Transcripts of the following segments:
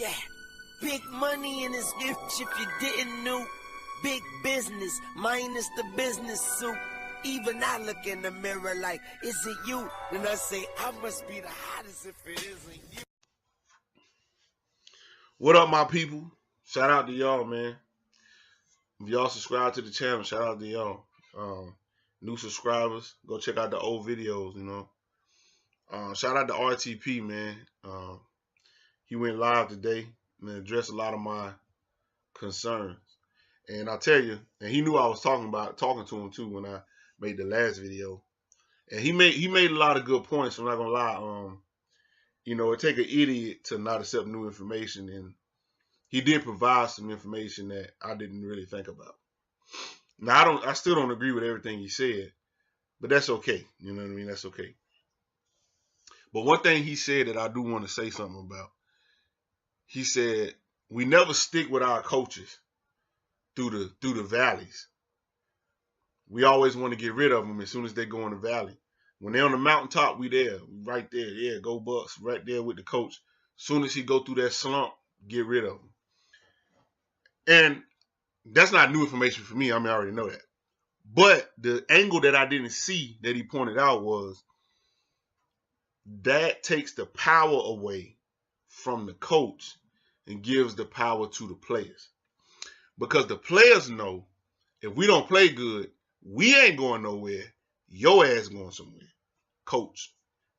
Yeah, big money in this bitch if you didn't know. Big business minus the business suit. Even I look in the mirror like, is it you? And I say, I must be the hottest if it isn't you. What up, my people? Shout out to y'all, man. If y'all subscribe to the channel, shout out to y'all. New subscribers, go check out the old videos, you know. Shout out to RTP, man. He went live today and addressed a lot of my concerns. And I tell you, and he knew I was talking to him too when I made the last video. And he made a lot of good points. I'm not gonna lie. You know, it take an idiot to not accept new information, and he did provide some information that I didn't really think about. Now I still don't agree with everything he said, but that's okay. You know what I mean? That's okay. But one thing he said that I do want to say something about. He said we never stick with our coaches through the valleys. We always want to get rid of them as soon as they go in the valley. When they're on the mountaintop, we there, right there. Yeah, go Bucs, right there with the coach. As soon as he go through that slump, get rid of him. And that's not new information for me. I mean, I already know that. But the angle that I didn't see that he pointed out was that takes the power away from the coach and gives the power to the players. Because the players know if we don't play good, we ain't going nowhere. Your ass going somewhere. Coach,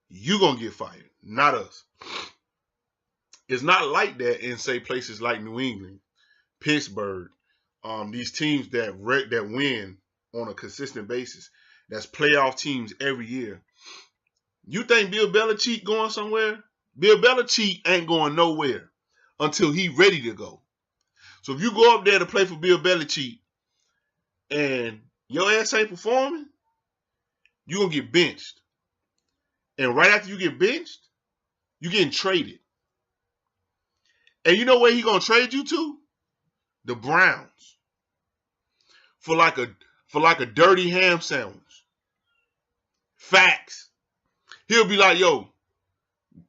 you going to get fired, not us. It's not like that in, say, places like New England, Pittsburgh, these teams that win on a consistent basis. That's playoff teams every year. You think Bill Belichick going somewhere? Bill Belichick ain't going nowhere until he ready to go. So if you go up there to play for Bill Belichick and your ass ain't performing, you're going to get benched. And right after you get benched, you're getting traded. And you know where he going to trade you to? The Browns. For like a dirty ham sandwich. Facts. He'll be like, yo,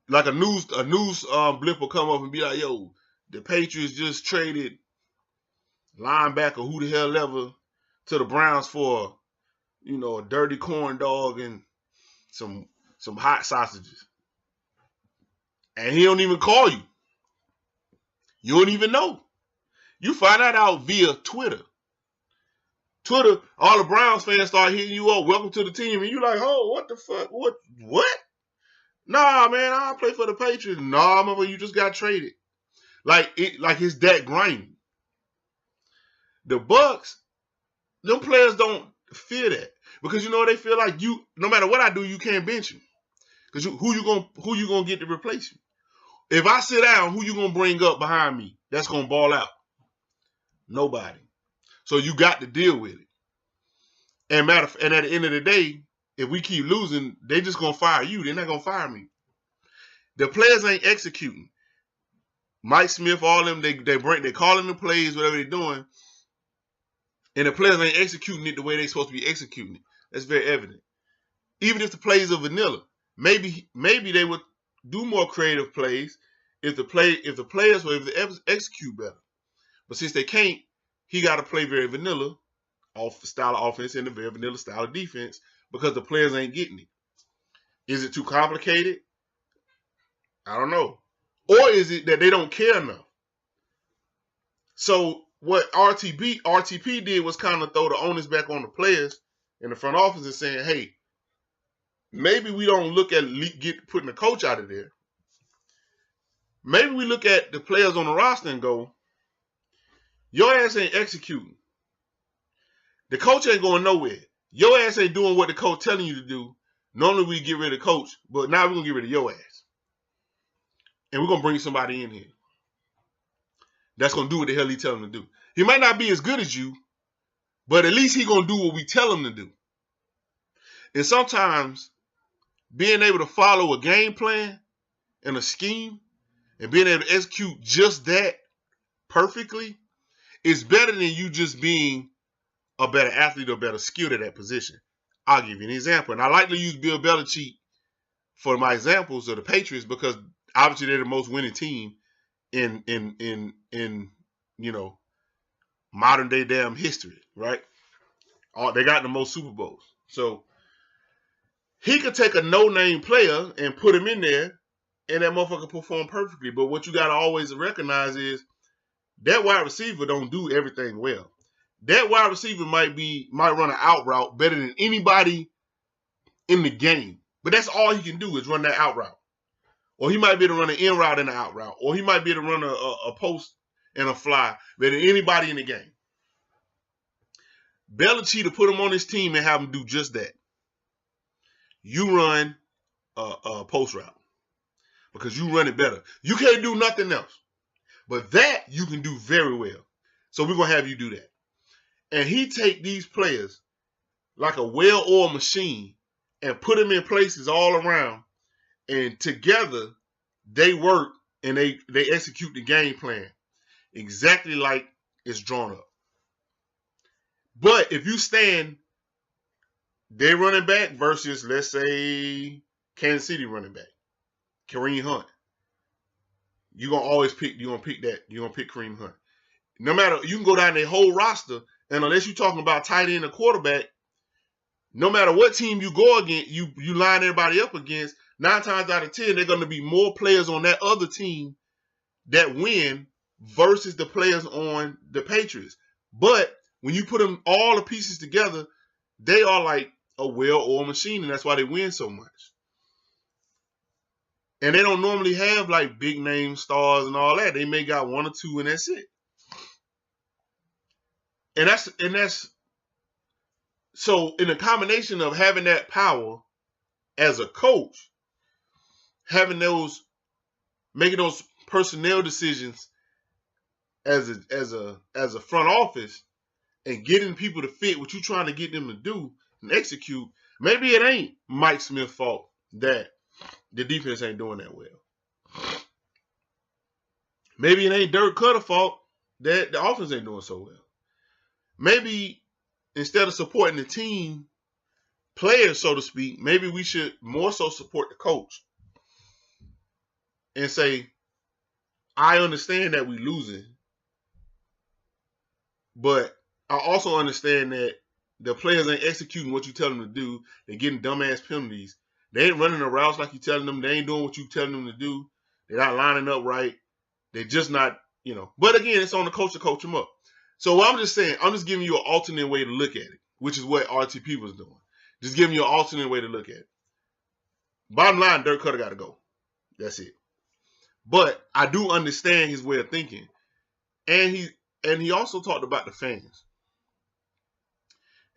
like a news blip will come up and be like, yo, the Patriots just traded linebacker who the hell ever to the Browns for, you know, a dirty corn dog and some hot sausages. And he don't even call you. You don't even know. You find that out via Twitter. Twitter, all the Browns fans start hitting you up, welcome to the team, and you like, oh, what the fuck? What? Nah, man, I play for the Patriots. Nah, mother, you just got traded. Like it's that grimy. The Bucs, them players don't fear that. Because you know they feel like you, no matter what I do, you can't bench me. Because who you gonna get to replace me? If I sit down, who you gonna bring up behind me that's gonna ball out? Nobody. So you got to deal with it. And at the end of the day, if we keep losing, they just gonna fire you. They're not gonna fire me. The players ain't executing. Mike Smith, all them, they calling the plays, whatever they're doing, and the players ain't executing it the way they're supposed to be executing it. That's very evident. Even if the plays are vanilla, maybe they would do more creative plays if the players were able to execute better. But since they can't, he got to play very vanilla style of offense and a very vanilla style of defense because the players ain't getting it. Is it too complicated? I don't know. Or is it that they don't care enough? So what RTP did was kind of throw the onus back on the players in the front office and saying, hey, maybe we don't look at putting the coach out of there. Maybe we look at the players on the roster and go, your ass ain't executing. The coach ain't going nowhere. Your ass ain't doing what the coach telling you to do. Normally we get rid of the coach, but now we're going to get rid of your ass. And we're going to bring somebody in here that's going to do what the hell he tell him to do. He might not be as good as you, but at least he going to do what we tell him to do. And sometimes being able to follow a game plan and a scheme and being able to execute just that perfectly is better than you just being a better athlete or better skilled at that position. I'll give you an example. And I like to use Bill Belichick for my examples of the Patriots because obviously they're the most winning team in modern day damn history, right? They got the most Super Bowls. So he could take a no-name player and put him in there, and that motherfucker perform perfectly. But what you got to always recognize is that wide receiver don't do everything well. That wide receiver might run an out route better than anybody in the game. But that's all he can do is run that out route. Or he might be able to run an in route and an out route. Or he might be able to run a post and a fly better than anybody in the game. Belichick to put him on his team and have him do just that. You run a post route because you run it better. You can't do nothing else. But that you can do very well. So we're going to have you do that. And he take these players like a well-oiled machine and put them in places all around. And together, they work and they execute the game plan exactly like it's drawn up. But if you stand their running back versus, let's say, Kansas City running back, Kareem Hunt, you're going to pick Kareem Hunt. No matter, you can go down their whole roster, and unless you're talking about tight end or quarterback, no matter what team you go against, you line everybody up against, 9 times out of 10, they're going to be more players on that other team that win versus the players on the Patriots. But when you put them all the pieces together, they are like a well-oiled machine, and that's why they win so much. And they don't normally have like big name stars and all that. They may got 1 or 2 and that's it. And that's so in a combination of having that power as a coach, making those personnel decisions as a front office and getting people to fit what you're trying to get them to do and execute, maybe it ain't Mike Smith's fault that the defense ain't doing that well. Maybe it ain't Dirk Cutter's fault that the offense ain't doing so well. Maybe instead of supporting the team players, so to speak, maybe we should more so support the coach and say, I understand that we're losing, but I also understand that the players ain't executing what you tell them to do. They're getting dumbass penalties. They ain't running the routes like you're telling them. They ain't doing what you're telling them to do. They're not lining up right. They're just not, But again, it's on the coach to coach them up. So what I'm just saying, I'm just giving you an alternate way to look at it, which is what RTP was doing. Just giving you an alternate way to look at it. Bottom line, Dirk Cutter got to go. That's it. But I do understand his way of thinking. And he also talked about the fans.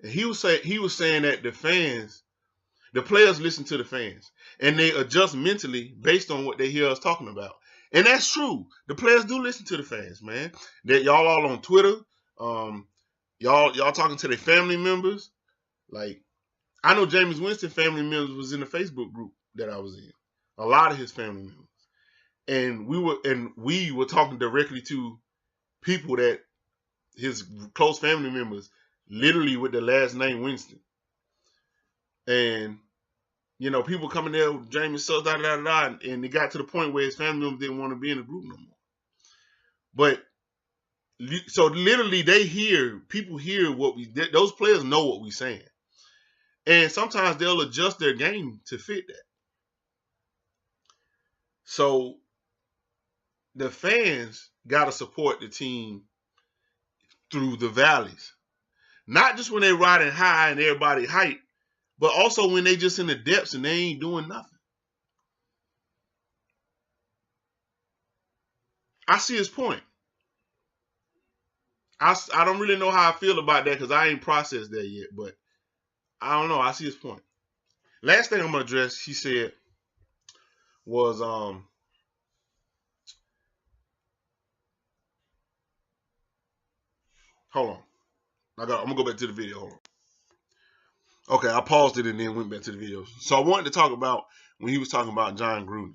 And he was saying that the players listen to the fans. And they adjust mentally based on what they hear us talking about. And that's true. The players do listen to the fans, man. That y'all all on Twitter. Y'all talking to their family members. Like, I know Jameis Winston family members was in the Facebook group that I was in. A lot of his family members. And we were talking directly to people that his close family members, literally with the last name Winston. And people coming there with Jameis sucks, and it got to the point where his family members didn't want to be in the group no more. But so literally people hear those players know what we're saying. And sometimes they'll adjust their game to fit that. So the fans got to support the team through the valleys. Not just when they're riding high and everybody hype, but also when they just in the depths and they ain't doing nothing. I see his point. I don't really know how I feel about that because I ain't processed that yet, but I don't know. I see his point. Last thing I'm going to address, he said, was hold on. I'm going to go back to the video. Hold on. Okay, I paused it and then went back to the video. So I wanted to talk about when he was talking about John Gruden.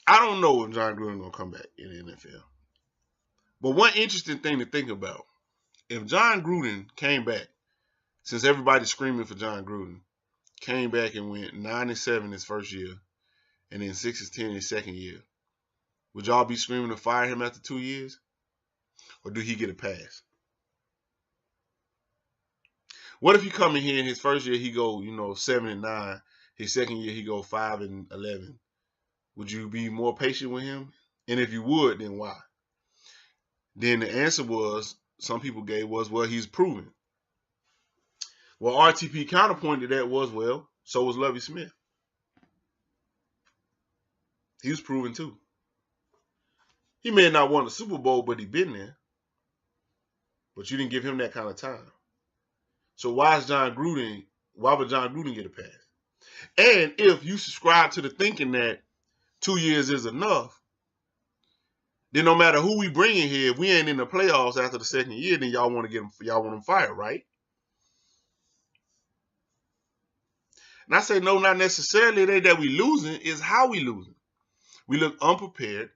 I don't know if John Gruden going to come back in the NFL. But one interesting thing to think about, if John Gruden came back, since everybody's screaming for John Gruden, came back and went 9-7 his first year, and then 6-10 his second year, would y'all be screaming to fire him after 2 years? Or do he get a pass? What if he come in here in his first year, he go, 7-9. His second year, he go 5-11. Would you be more patient with him? And if you would, then why? Then the answer some people gave was, well, he's proven. Well, RTP counterpoint to that was, well, so was Lovie Smith. He was proven too. He may have not won the Super Bowl, but he been there. But you didn't give him that kind of time. So why would John Gruden get a pass? And if you subscribe to the thinking that 2 years is enough, then no matter who we bring in here, if we ain't in the playoffs after the second year, then y'all want him fired, right? And I say, no, not necessarily that we losing, is how we losing. We look unprepared.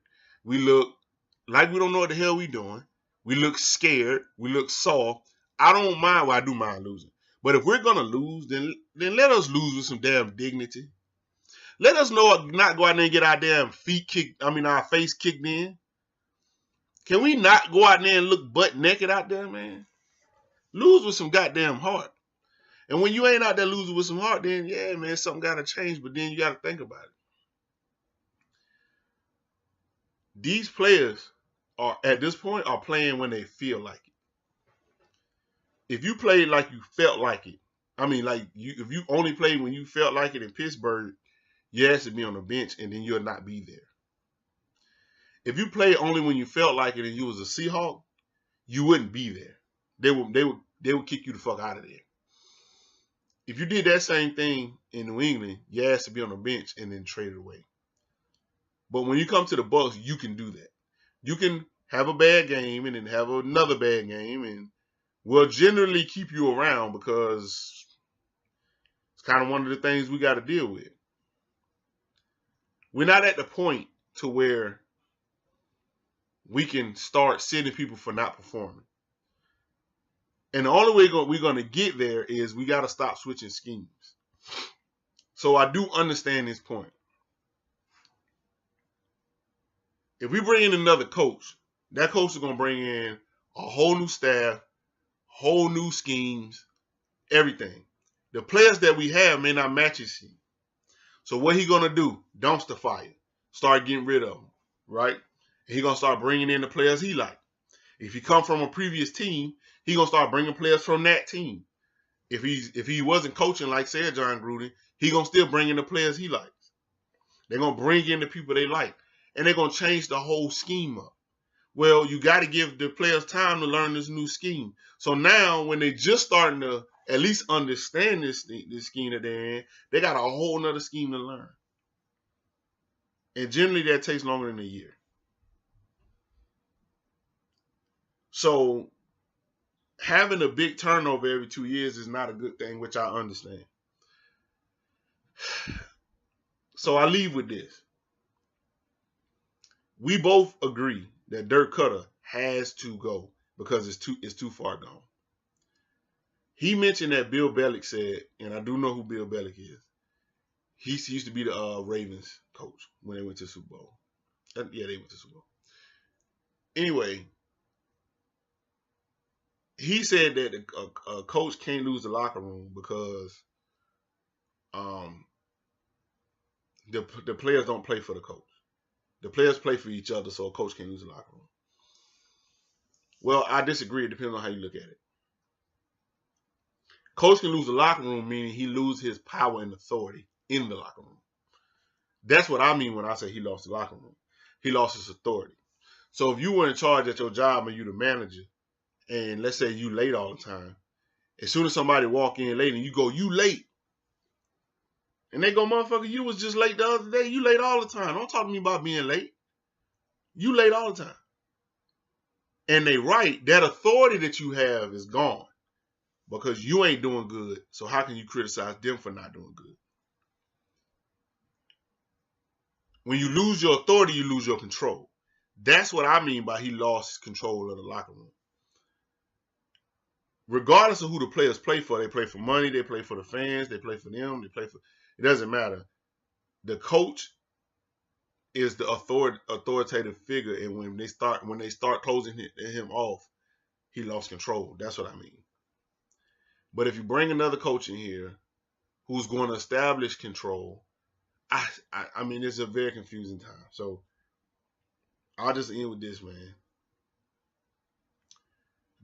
We look like we don't know what the hell we doing. We look scared. We look soft. I don't mind. Well, I do mind losing. But if we're going to lose, then let us lose with some damn dignity. Let us not go out there and get our damn our face kicked in. Can we not go out there and look butt naked out there, man? Lose with some goddamn heart. And when you ain't out there losing with some heart, then, yeah, man, something got to change. But then you got to think about it. These players at this point are playing when they feel like it. If you played like you felt like it, if you only played when you felt like it in Pittsburgh, you have to be on the bench and then you'll not be there. If you played only when you felt like it and you was a Seahawk, you wouldn't be there. They would kick you the fuck out of there. If you did that same thing in New England, you have to be on the bench and then trade it away. But when you come to the Bucs, you can do that. You can have a bad game and then have another bad game, and we'll generally keep you around because it's kind of one of the things we got to deal with. We're not at the point to where we can start sending people for not performing. And the only way we're going to get there is we got to stop switching schemes. So I do understand this point. If we bring in another coach, that coach is going to bring in a whole new staff, whole new schemes, everything. The players that we have may not match his scheme. So what he going to do? Dumpster fire. Start getting rid of them, right? And he going to start bringing in the players he like. If he come from a previous team, he going to start bringing players from that team. If he wasn't coaching like, say, John Gruden, he going to still bring in the players he likes. They're going to bring in the people they like. And they're going to change the whole scheme up. Well, you got to give the players time to learn this new scheme. So now when they just starting to at least understand this scheme that they're in, they got a whole nother scheme to learn. And generally that takes longer than a year. So having a big turnover every 2 years is not a good thing, which I understand. So I leave with this. We both agree that Dirk Cutter has to go because it's too far gone. He mentioned that Bill Belichick said, and I do know who Bill Belichick is. He used to be the Ravens coach when they went to the Super Bowl. Yeah, they went to the Super Bowl. Anyway, he said that a coach can't lose the locker room because the players don't play for the coach. The players play for each other, so a coach can't lose the locker room. Well, I disagree. It depends on how you look at it. Coach can lose the locker room, meaning he loses his power and authority in the locker room. That's what I mean when I say he lost the locker room. He lost his authority. So if you were in charge at your job and you the manager, and let's say you late all the time, as soon as somebody walk in late and you go, you late. And they go, motherfucker, you was just late the other day. You late all the time. Don't talk to me about being late. You late all the time. And they right, that authority that you have is gone because you ain't doing good. So how can you criticize them for not doing good? When you lose your authority, you lose your control. That's what I mean by he lost control of the locker room. regardless of who the players play for, they play for money, they play for the fans, they play for them, they play for, it doesn't matter. The coach is the authoritative figure, and when they start closing him off, he lost control. That's what I mean. But if you bring another coach in here who's going to establish control, I mean, it's a very confusing time. So I'll just end with this, man.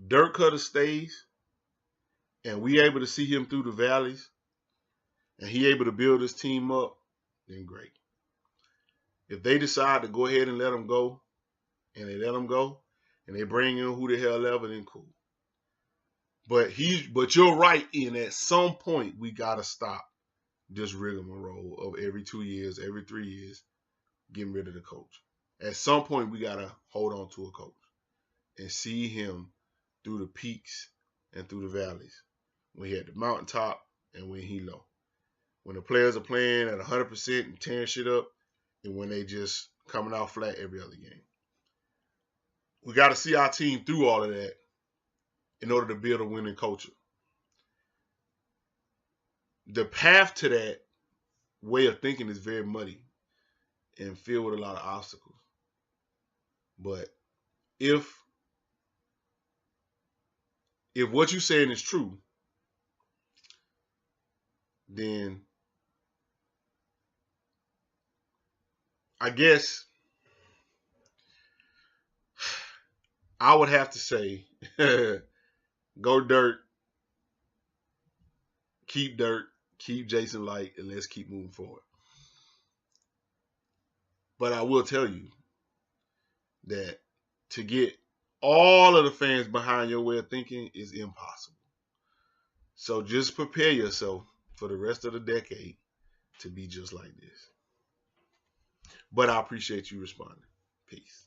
Dirk Cutter stays, and we able to see him through the valleys, and he able to build his team up, then great. If they decide to go ahead and let him go, and they let him go, and they bring in who the hell ever, then cool. But you're right, Ian. At some point, we gotta stop this rigmarole of every 2 years, every 3 years, getting rid of the coach. At some point, we gotta hold on to a coach and see him through the peaks and through the valleys. When he at the mountaintop and when he low. When the players are playing at 100% and tearing shit up, and when they just coming out flat every other game. We got to see our team through all of that in order to build a winning culture. The path to that way of thinking is very muddy and filled with a lot of obstacles. But if what you're saying is true, then I guess I would have to say, go Dirk, keep Jason Light, and let's keep moving forward. But I will tell you that to get all of the fans behind your way of thinking is impossible. So just prepare yourself for the rest of the decade to be just like this. But I appreciate you responding. Peace.